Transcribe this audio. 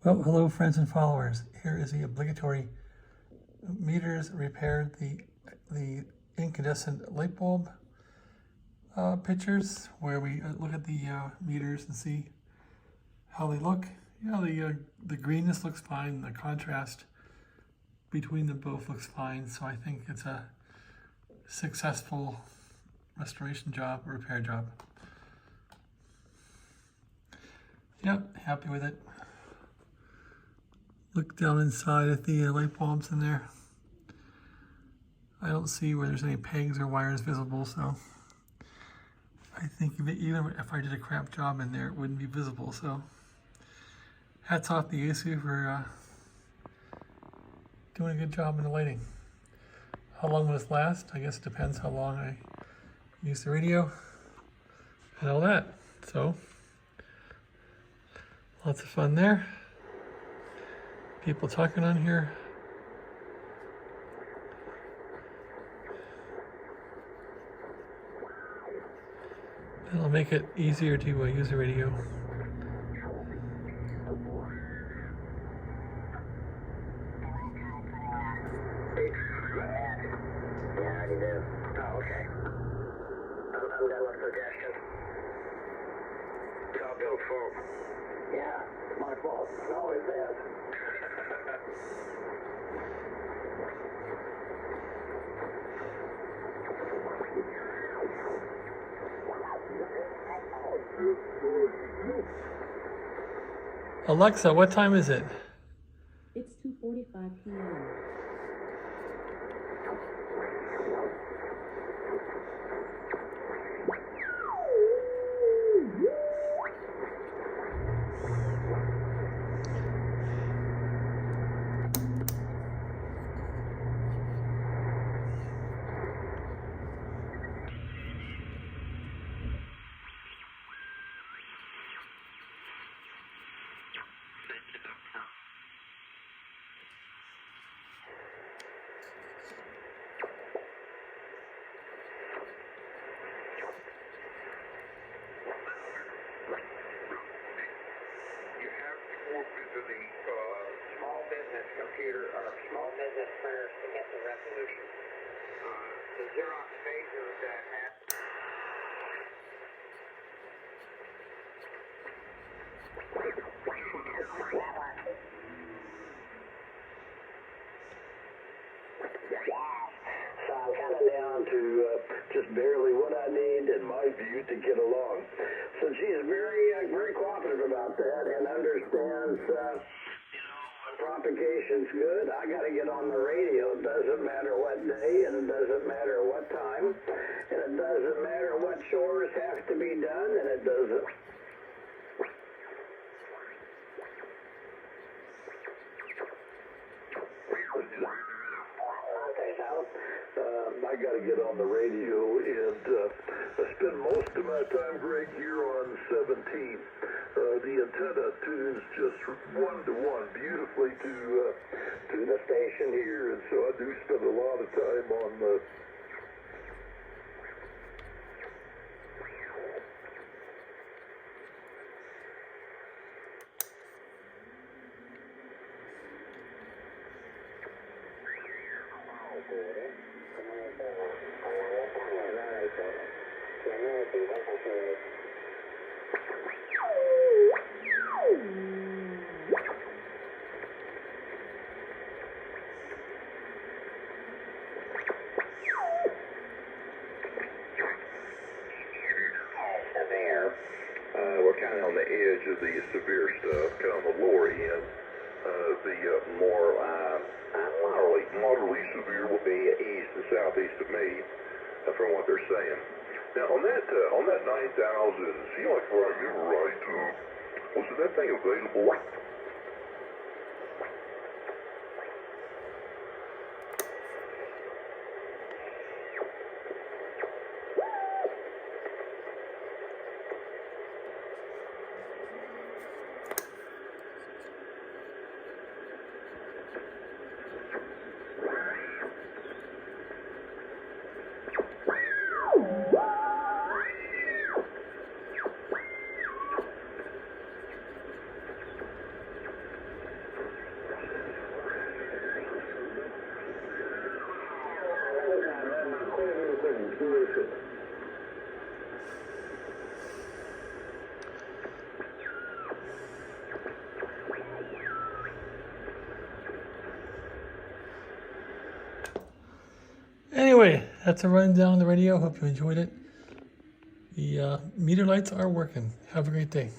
Well, hello friends and followers. Here is the obligatory meters repaired, the incandescent light bulb pictures where we look at the meters and see how they look. Yeah, the greenness looks fine. The contrast between them both looks fine. So I think it's a successful restoration job, repair job. Yep, happy with it. Look down inside at the light bulbs in there. I don't see where there's any pegs or wires visible, so I think even if I did a crap job in there, it wouldn't be visible. So hats off to Yaesu for doing a good job in the lighting. How long will this last? I guess it depends how long I use the radio and all that. So lots of fun there. People talking on here. It'll make it easier to use the radio. Yeah, I do. Oh, okay. I'm done with suggestions. It's all Bill's fault. Yeah, it's my fault. It's always that. Alexa, what time is it? It's 2:45 p.m. Small business computer or small business printers to get the resolution. The Xerox phaser that has. So I'm kind of down to just barely what I need, in my view, to get along. So she's very cooperative about that and understands. Propagation's good. I got to get on the radio. It doesn't matter what day, and it doesn't matter what time, and it doesn't matter what chores have to be done, and it doesn't. Okay, so I got to get on the radio, and I spend most of my time, Greg, here on 17. The antenna tunes just one-to-one beautifully to the station here, and so I do spend a lot of time on the. We're kind of on the edge of the severe stuff, kind of on the lower end. The more moderately severe will be east and southeast of me, from what they're saying. Now on that 9,000, see, like where I remember right, wasn't that thing available? Anyway, that's a rundown on the radio. Hope you enjoyed it. The meter lights are working. Have a great day.